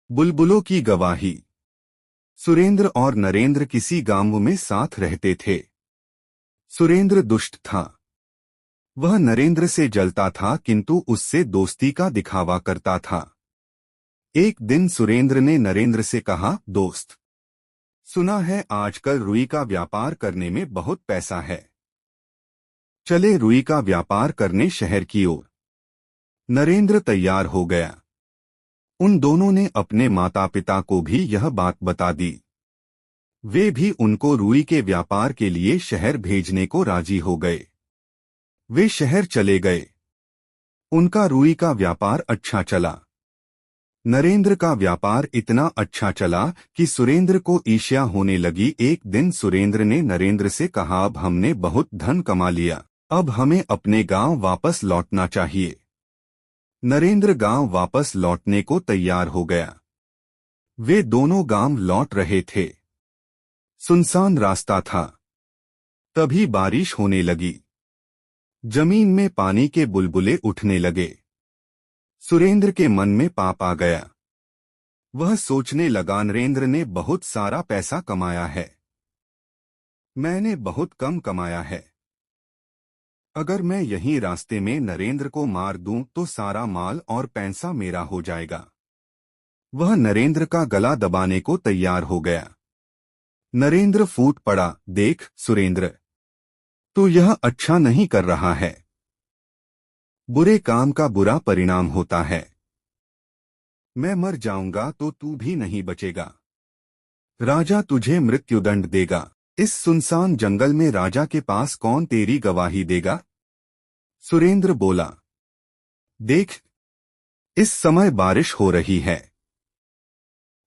बुलबुलों की गवाही। सुरेंद्र और नरेंद्र किसी गांव में साथ रहते थे। सुरेंद्र दुष्ट था। वह नरेंद्र से जलता था किंतु उससे दोस्ती का दिखावा करता था। एक दिन सुरेंद्र ने नरेंद्र से कहा, दोस्त, सुना है आजकल रुई का व्यापार करने में बहुत पैसा है। चले रुई का व्यापार करने शहर की ओर। नरेंद्र तैयार हो गया। उन दोनों ने अपने माता पिता को भी यह बात बता दी। वे भी उनको रुई के व्यापार के लिए शहर भेजने को राजी हो गए। वे शहर चले गए। उनका रुई का व्यापार अच्छा चला। नरेंद्र का व्यापार इतना अच्छा चला कि सुरेंद्र को ईर्ष्या होने लगी। एक दिन सुरेंद्र ने नरेंद्र से कहा, अब हमने बहुत धन कमा लिया, अब हमें अपने गांव वापस लौटना चाहिए। नरेंद्र गांव वापस लौटने को तैयार हो गया। वे दोनों गांव लौट रहे थे। सुनसान रास्ता था। तभी बारिश होने लगी। जमीन में पानी के बुलबुले उठने लगे। सुरेंद्र के मन में पाप आ गया। वह सोचने लगा, नरेंद्र ने बहुत सारा पैसा कमाया है, मैंने बहुत कम कमाया है। अगर मैं यहीं रास्ते में नरेंद्र को मार दूं तो सारा माल और पैसा मेरा हो जाएगा। वह नरेंद्र का गला दबाने को तैयार हो गया। नरेंद्र फूट पड़ा, देख सुरेंद्र, तू यह अच्छा नहीं कर रहा है। बुरे काम का बुरा परिणाम होता है। मैं मर जाऊंगा तो तू भी नहीं बचेगा। राजा तुझे मृत्युदंड देगा। इस सुनसान जंगल में राजा के पास कौन तेरी गवाही देगा? सुरेंद्र बोला, देख, इस समय बारिश हो रही है।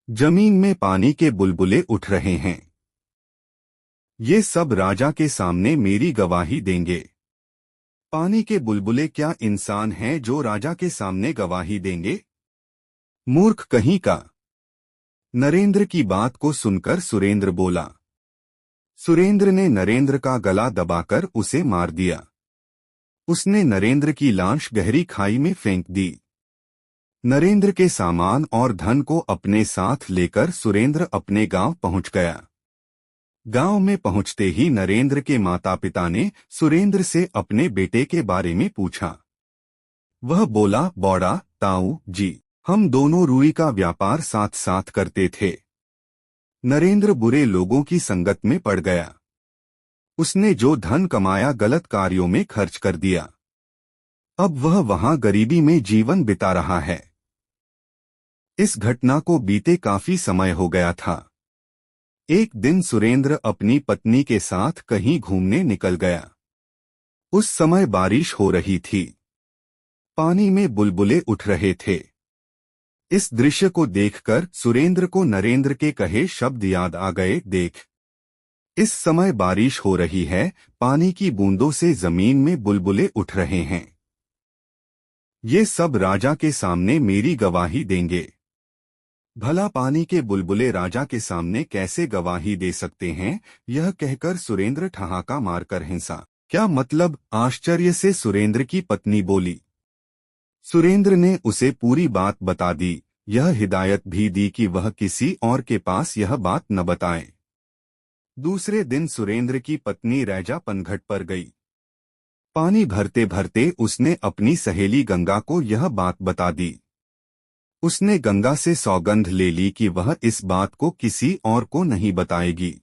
जमीन में पानी के बुलबुले उठ रहे हैं। ये सब राजा के सामने मेरी गवाही देंगे। पानी के बुलबुले क्या इंसान हैं जो राजा के सामने गवाही देंगे? मूर्ख कहीं का। नरेंद्र की बात को सुनकर सुरेंद्र बोला। सुरेंद्र ने नरेंद्र का गला दबाकर उसे मार दिया। उसने नरेंद्र की लाश गहरी खाई में फेंक दी। नरेंद्र के सामान और धन को अपने साथ लेकर सुरेंद्र अपने गांव पहुंच गया। गांव में पहुंचते ही नरेंद्र के माता पिता ने सुरेंद्र से अपने बेटे के बारे में पूछा। वह बोला, बौड़ा ताऊ जी, हम दोनों रुई का व्यापार साथ साथ करते थे। नरेंद्र बुरे लोगों की संगत में पड़ गया। उसने जो धन कमाया गलत कार्यों में खर्च कर दिया। अब वह वहां गरीबी में जीवन बिता रहा है। इस घटना को बीते काफी समय हो गया था। एक दिन सुरेंद्र अपनी पत्नी के साथ कहीं घूमने निकल गया। उस समय बारिश हो रही थी। पानी में बुलबुले उठ रहे थे। इस दृश्य को देखकर सुरेंद्र को नरेंद्र के कहे शब्द याद आ गए। देख, इस समय बारिश हो रही है, पानी की बूंदों से जमीन में बुलबुले उठ रहे हैं। ये सब राजा के सामने मेरी गवाही देंगे। भला पानी के बुलबुले राजा के सामने कैसे गवाही दे सकते हैं? यह कहकर सुरेंद्र ठहाका मारकर हंसा। क्या मतलब? आश्चर्य से सुरेंद्र की पत्नी बोली। सुरेंद्र ने उसे पूरी बात बता दी। यह हिदायत भी दी कि वह किसी और के पास यह बात न बताए। दूसरे दिन सुरेंद्र की पत्नी रैजा पनघट पर गई। पानी भरते भरते उसने अपनी सहेली गंगा को यह बात बता दी। उसने गंगा से सौगंध ले ली कि वह इस बात को किसी और को नहीं बताएगी।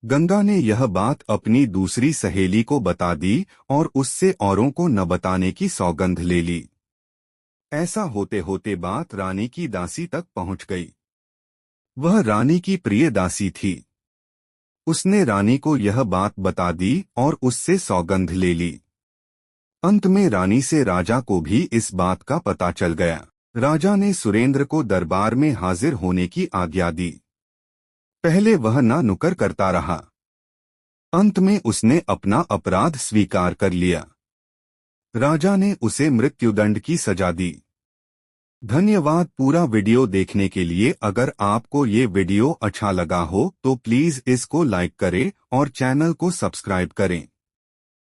गंगा ने यह बात अपनी दूसरी सहेली को बता दी और उससे औरों को न बताने की सौगंध ले ली। ऐसा होते होते बात रानी की दासी तक पहुंच गई। वह रानी की प्रिय दासी थी। उसने रानी को यह बात बता दी और उससे सौगंध ले ली। अंत में रानी से राजा को भी इस बात का पता चल गया। राजा ने सुरेंद्र को दरबार में हाजिर होने की आज्ञा दी। पहले वह ना नुकर करता रहा। अंत में उसने अपना अपराध स्वीकार कर लिया। राजा ने उसे मृत्युदंड की सजा दी। धन्यवाद पूरा वीडियो देखने के लिए। अगर आपको ये वीडियो अच्छा लगा हो तो प्लीज इसको लाइक करें और चैनल को सब्सक्राइब करें।